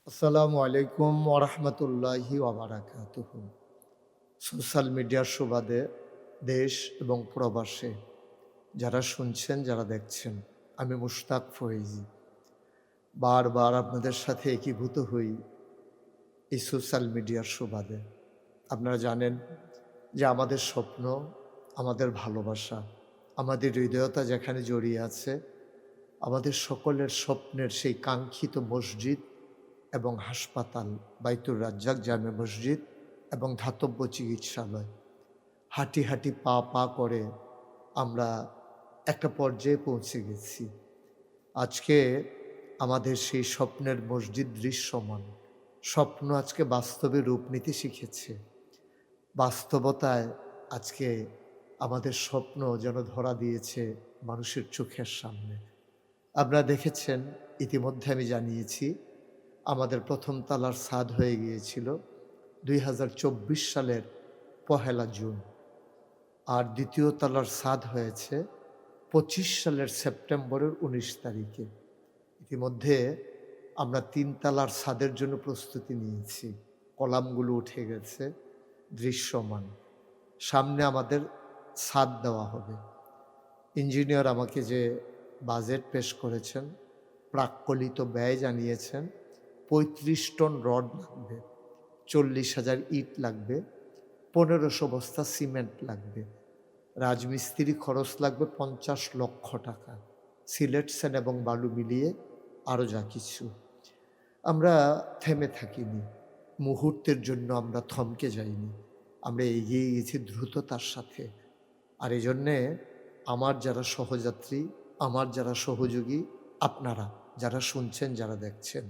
আসসালামু আলাইকুম ওরহমতুল্লাহি ওবারাকাতুহু। সোশ্যাল মিডিয়ার সুবাদে দেশ এবং প্রবাসে যারা শুনছেন, যারা দেখছেন, আমি মুশতাক ফয়েজি বারবার আপনাদের সাথে একীভূত হই এই সোশ্যাল মিডিয়ার সুবাদে। আপনারা জানেন যে আমাদের স্বপ্ন, আমাদের ভালোবাসা, আমাদের হৃদয়তা যেখানে জড়িয়ে আছে, আমাদের সকলের স্বপ্নের সেই কাঙ্ক্ষিত মসজিদ এবং হাসপাতাল, বাইতুর রাজ্জাক জামে মসজিদ এবং ধাতব্য চিকিৎসালয়, হাঁটি হাঁটি পা পা করে আমরা একটা পর্যায়ে পৌঁছে গেছি। আজকে আমাদের সেই স্বপ্নের মসজিদ দৃশ্যমান। স্বপ্ন আজকে বাস্তবে রূপ নিতে শিখেছে। বাস্তবতায় আজকে আমাদের স্বপ্ন যেন ধরা দিয়েছে মানুষের চোখের সামনে। আপনারা দেখেছেন, ইতিমধ্যে আমি জানিয়েছি, আমাদের প্রথম তালার ছাদ হয়ে গিয়েছিল ২০২৪ সালের ১লা জুন। আর দ্বিতীয় তলার ছাদ হয়েছে ২৫ সালের সেপ্টেম্বরের ১৯ তারিখে। ইতিমধ্যে আমরা ৩ তালার ছাদের জন্য প্রস্তুতি নিয়েছি। কলামগুলো উঠে গেছে, দৃশ্যমান। সামনে আমাদের ছাদ দেওয়া হবে। ইঞ্জিনিয়ার আমাকে যে বাজেট পেশ করেছেন, প্রাক্কলিত ব্যয় জানিয়েছেন, ৩৫ টন রড লাগবে, ৪০,০০০ ইট লাগবে, ১৫০০ বস্তা সিমেন্ট লাগবে, রাজমিস্ত্রি খরচ লাগবে ৫০ লক্ষ টাকা, সিলেট সেন এবং বালু মিলিয়ে আরও যা কিছু। আমরা থেমে থাকিনি, মুহূর্তের জন্য আমরা থমকে যাইনি, আমরা এগিয়ে গেছি দ্রুততার সাথে। আর এই জন্যে আমার যারা সহযাত্রী, আমার যারা সহযোগী, আপনারা যারা শুনছেন, যারা দেখছেন,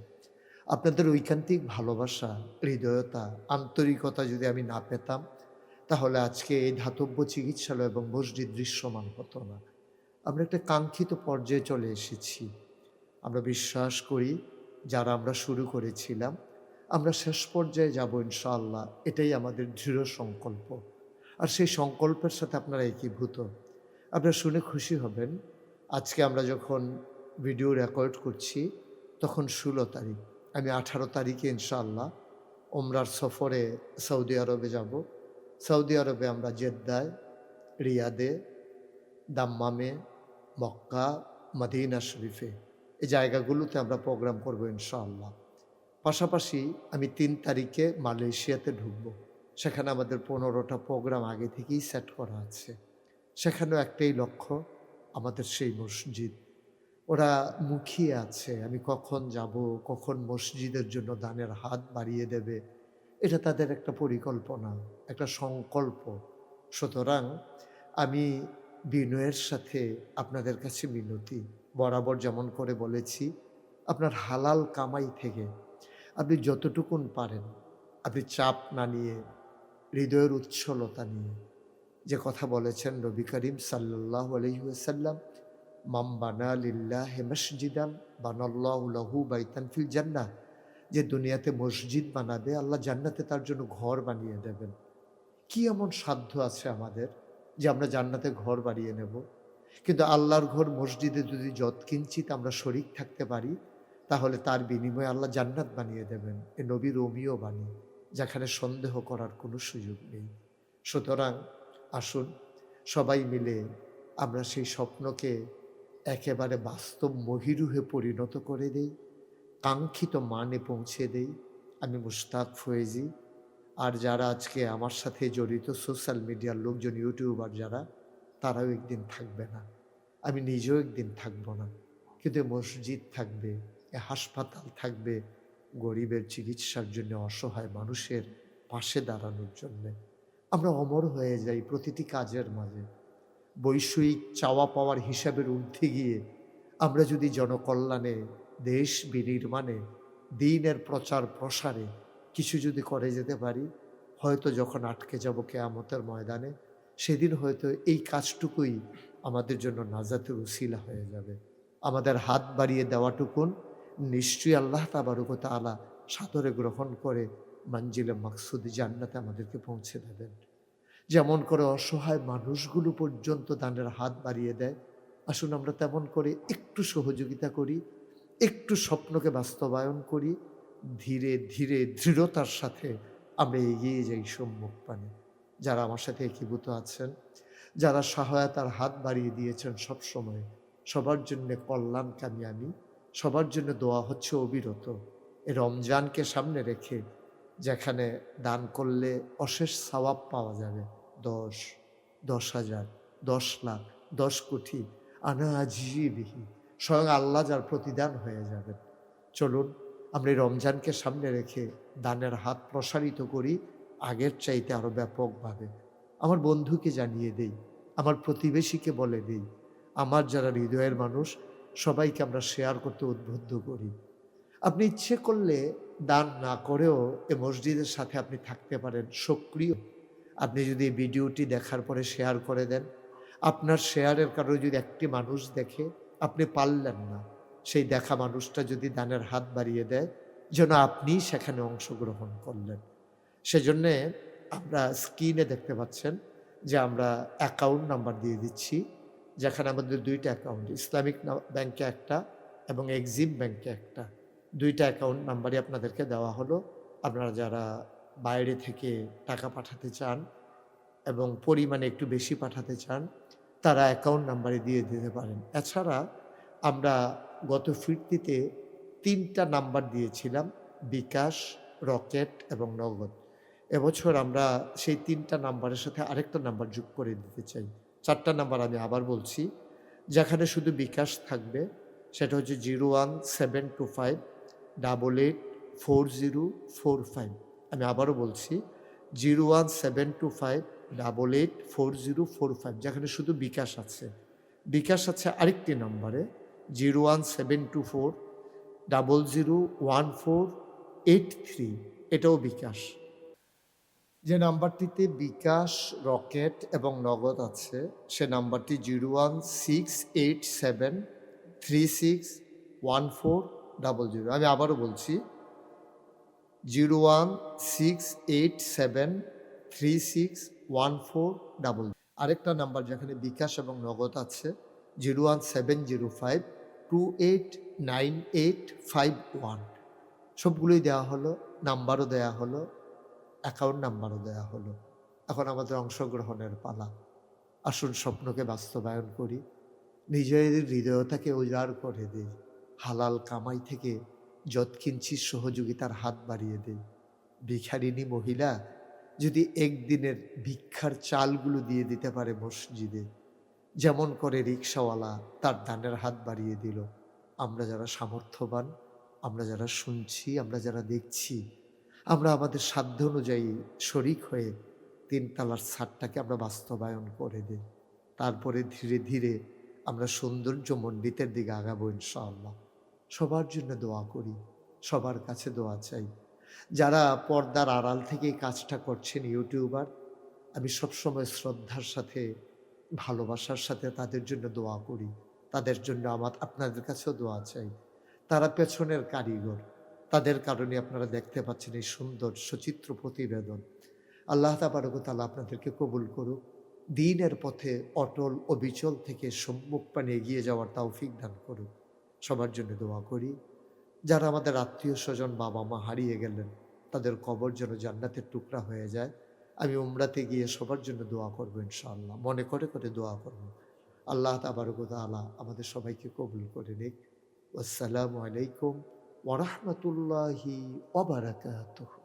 আপনাদের ঐকান্তিক ভালোবাসা, হৃদয়তা, আন্তরিকতা যদি আমি না পেতাম, তাহলে আজকে এই ধাতব্য চিকিৎসালয় এবং মসজিদ দৃশ্যমান হতো না। আমরা একটা কাঙ্ক্ষিত পর্যায়ে চলে এসেছি। আমরা বিশ্বাস করি, যারা আমরা শুরু করেছিলাম, আমরা শেষ পর্যায়ে যাব ইনশাআল্লাহ। এটাই আমাদের দৃঢ় সংকল্প। আর সেই সংকল্পের সাথে আপনারা একীভূত। আপনারা শুনে খুশি হবেন, আজকে আমরা যখন ভিডিও রেকর্ড করছি তখন ১৬ তারিখ। আমি ১৮ তারিখে ইনশাআল্লাহ ওমরার সফরে সৌদি আরবে যাব। সৌদি আরবে আমরা জেদ্দায়, রিয়াদে, দাম্মামে, মক্কা, মদিনা শরীফে, এই জায়গাগুলোতে আমরা প্রোগ্রাম করব ইনশাআল্লাহ। পাশাপাশি আমি ৩ তারিখে মালয়েশিয়াতে ঢুকব। সেখানে আমাদের ১৫টা প্রোগ্রাম আগে থেকেই সেট করা আছে। সেখানেও একটাই লক্ষ্য, আমাদের সেই মসজিদ। ওরা মুখিয়ে আছে আমি কখন যাব, কখন মসজিদের জন্য দানের হাত বাড়িয়ে দেবে। এটা তাদের একটা পরিকল্পনা, একটা সংকল্প। সুতরাং আমি বিনয়ের সাথে আপনাদের কাছে মিনতি, বরাবর যেমন করে বলেছি, আপনার হালাল কামাই থেকে আপনি যতটুকুন পারেন, আপনি চাপ না নিয়ে, হৃদয়ের উচ্ছলতা নিয়ে, যে কথা বলেছেন নবী করিম সাল্লাল্লাহু আলাইহি ওয়াসাল্লাম, মাম বানা লিল্লাহি মসজিদান বানাল্লাহু লাহু বাইতান ফিল জান্নাহ, যে দুনিয়াতে মসজিদ বানাবে, আল্লাহ জান্নাতে তার জন্য ঘর বানিয়ে দেবেন। কি এমন সাধ্য আছে আমাদের যে আমরা জান্নাতে ঘর বানিয়ে নেব? কিন্তু আল্লাহর ঘর মসজিদে যদি যৎকিঞ্চিৎ আমরা শরিক থাকতে পারি, তাহলে তার বিনিময়ে আল্লাহ জান্নাত বানিয়ে দেবেন। এ নবীর রোমিও বাণী, যেখানে সন্দেহ করার কোনো সুযোগ নেই। সুতরাং আসুন সবাই মিলে আমরা সেই স্বপ্নকে একেবারে বাস্তব মহিরুহে পরিণত করে দেই, কাঙ্ক্ষিত মানে পৌঁছে দেই। আমি মুশতাক ফয়েজি। আর যারা আজকে আমার সাথে জড়িত সোশ্যাল মিডিয়ার লোকজন, ইউটিউবার যারা, তারাও একদিন থাকবে না, আমি নিজেও একদিন থাকবো না। কিন্তু এ মসজিদ থাকবে, এ হাসপাতাল থাকবে, গরিবের চিকিৎসার জন্য, অসহায় মানুষের পাশে দাঁড়ানোর জন্যে। আমরা অমর হয়ে যাই প্রতিটি কাজের মাঝে। বৈষয়িক চাওয়া পাওয়ার হিসাবের ঊর্ধ্বে গিয়ে আমরা যদি জনকল্যাণে, দেশ বিনির্মাণে, দ্বীনের প্রচার প্রসারে কিছু যদি করে যেতে পারি, হয়তো যখন আটকে যাব কিয়ামতের ময়দানে, সেদিন হয়তো এই কাজটুকুই আমাদের জন্য নাজাতের উসিলা হয়ে যাবে। আমাদের হাত বাড়িয়ে দেওয়াটুকুন নিশ্চয়ই আল্লাহ তাবারক ওয়া তাআলা সাদরে গ্রহণ করে মানজিলে মাকসুদ জান্নাতে আমাদেরকে পৌঁছে দেবেন। যেমন করে অসহায় মানুষগুলো পর্যন্ত দানের হাত বাড়িয়ে দেয়, আসুন আমরা তেমন করে একটু সহযোগিতা করি, একটু স্বপ্নকে বাস্তবায়ন করি। ধীরে ধীরে দৃঢ়তার সাথে আমরা এগিয়ে যাই সম্মুখ পানে। যারা আমার সাথে একীভূত আছেন, যারা সহায়তার হাত বাড়িয়ে দিয়েছেন সবসময়, সবার জন্যে কল্যাণকামী আমি, সবার জন্য দোয়া হচ্ছে অবিরত। এই রমজানকে সামনে রেখে যেখানে দান করলে অশেষ সওয়াব পাওয়া যাবে, ১০, ১০,০০০, ১০,০০,০০০, ১০,০০,০০,০০০, আনা আজিবিহি, স্বয়ং আল্লাহ যার প্রতিদান হয়ে যাবেন। চলুন আমরা এই রমজানকে সামনে রেখে দানের হাত প্রসারিত করি আগের চাইতে আরও ব্যাপকভাবে। আমার বন্ধুকে জানিয়ে দেই, আমার প্রতিবেশীকে বলে দেই, আমার যারা হৃদয়ের মানুষ সবাইকে আমরা শেয়ার করতে উদ্বুদ্ধ করি। আপনি ইচ্ছে করলে দান না করেও এ মসজিদের সাথে আপনি থাকতে পারেন সক্রিয়। আপনি যদি এই ভিডিওটি দেখার পরে শেয়ার করে দেন, আপনার শেয়ারের কারণে যদি একটি মানুষ দেখে, আপনি পারলেন না, সেই দেখা মানুষটা যদি দানের হাত বাড়িয়ে দেয়, যেন আপনিই সেখানে অংশগ্রহণ করলেন। সেজন্যে আমরা স্ক্রিনে দেখতে পাচ্ছেন যে আমরা অ্যাকাউন্ট নাম্বার দিয়ে দিচ্ছি, যেখানে আমাদের ২টা অ্যাকাউন্ট, ইসলামিক ব্যাংকে একটা এবং এক্সিম ব্যাংকে একটা, ২টা অ্যাকাউন্ট নাম্বারই আপনাদেরকে দেওয়া হলো। আপনারা যারা বাইরে থেকে টাকা পাঠাতে চান এবং পরিমাণে একটু বেশি পাঠাতে চান, তারা অ্যাকাউন্ট নাম্বারে দিয়ে দিতে পারেন। এছাড়া আমরা গত ফিরতিতে ৩টা নাম্বার দিয়েছিলাম, বিকাশ, রকেট এবং নগদ। এবছর আমরা সেই 3টা নাম্বারের সাথে আরেকটা নাম্বার যোগ করে দিতে চাই। 4টা নাম্বার আমি আবার বলছি, যেখানে শুধু বিকাশ থাকবে সেটা হচ্ছে 01725884045। আমি আবারও বলছি 01725884045, যেখানে শুধু বিকাশ আছে। বিকাশ আছে আরেকটি নাম্বারে 01724001483, এটাও বিকাশ। যে নাম্বারটিতে বিকাশ, রকেট এবং নগদ আছে সে নাম্বারটি 01687361400। আমি আবারও বলছি 01687361400। আরেকটা নাম্বার যেখানে বিকাশ এবং নগদ আছে 01705289851। সবগুলোই দেওয়া হলো, নাম্বারও দেয়া হলো, অ্যাকাউন্ট নাম্বারও দেয়া হলো। এখন আমাদের অংশগ্রহণের পালা। আসুন স্বপ্নকে বাস্তবায়ন করি, নিজের হৃদয়তাকে উজাড় করে দিই, হালাল কামাই থেকে যৎকিঞ্চিৎ সহযোগিতার হাত বাড়িয়ে দিই। ভিখারিনী মহিলা যদি একদিনের ভিক্ষার চালগুলো দিয়ে দিতে পারে মসজিদে, যেমন করে রিকশাওয়ালা তার দানের হাত বাড়িয়ে দিল, আমরা যারা সামর্থ্যবান, আমরা যারা শুনছি, আমরা যারা দেখছি, আমরা আমাদের সাধ্য অনুযায়ী শরিক হয়ে ৩ তালার ছাদটাকে আমরা বাস্তবায়ন করে দিই। তারপরে ধীরে ধীরে আমরা সৌন্দর্যমণ্ডিতের দিকে আগাবো ইনশাআল্লাহ। সবার জন্য দোয়া করি, সবার কাছে দোয়া চাই। যারা পর্দার আড়াল থেকে এই কাজটা করছেন ইউটিউবার, আমি সবসময় শ্রদ্ধার সাথে, ভালোবাসার সাথে তাদের জন্য দোয়া করি। তাদের জন্য আপনাদের কাছেও দোয়া চাই। তারা পেছনের কারিগর, তাদের কারণে আপনারা দেখতে পাচ্ছেন এই সুন্দর সচিত্র প্রতিবেদন। আল্লাহ তাবারক ওয়া তাআলা আপনাদেরকে কবুল করুক, দ্বীনের পথে অটল অবিচল থেকে সম্মুখ পানে এগিয়ে যাওয়ার তৌফিক দান করুক। সবার জন্য দোয়া করি। যারা আমাদের আত্মীয় স্বজন, বাবা মা হারিয়ে গেলেন, তাদের কবর যেন জান্নাতের টুকরা হয়ে যায়। আমি উমরাতে গিয়ে সবার জন্য দোয়া করবো ইনশাআল্লাহ, মনে করে করে দোয়া করব। আল্লাহ তাবারক ওয়া তাআলা আমাদের সবাইকে কবুল করে নিক। আসসালামু আলাইকুম ওয়া রাহমাতুল্লাহি ওয়া বারাকাতুহু।